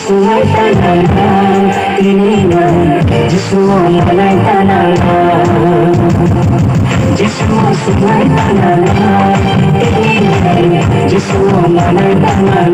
sungai tanah ini Yesus mulai tanah Yesus sungai tanah ini Yesus mulai tanah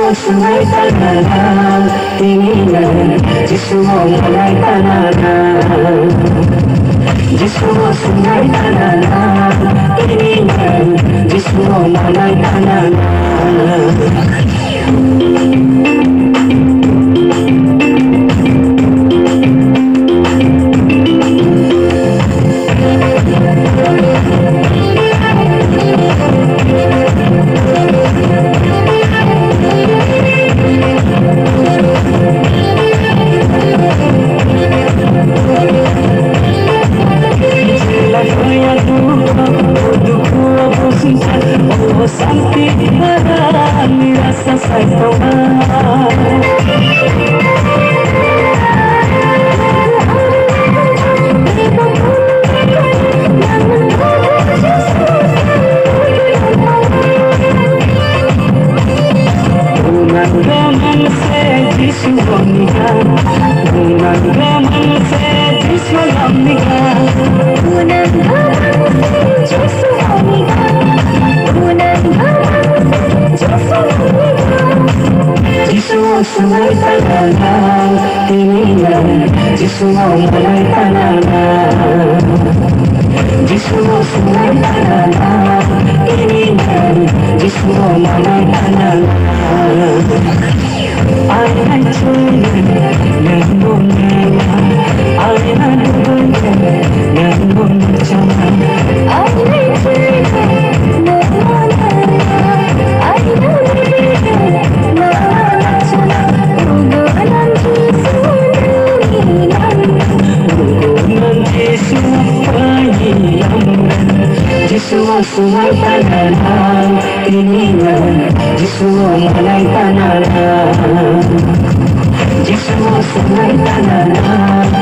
sungai tanah ini Yesus mulai tanah Yesus sungai tanah ini Yesus mulai tanah Santi marami rasa sayang Unang gaman se Yesu wamiga Unang gaman se Yesu wamiga Unang gaman se Yesu wamiga Yesus sungai tanah ini Yesus mulai tanah Yesus sungai tanah ini Yesus mulai tanah Ayah cuman yang bunga Ayah bunga yang bunga cuman Ayah cuman Yesus sungai tanah ini Yesus mulai tanah Yesus sungai tanah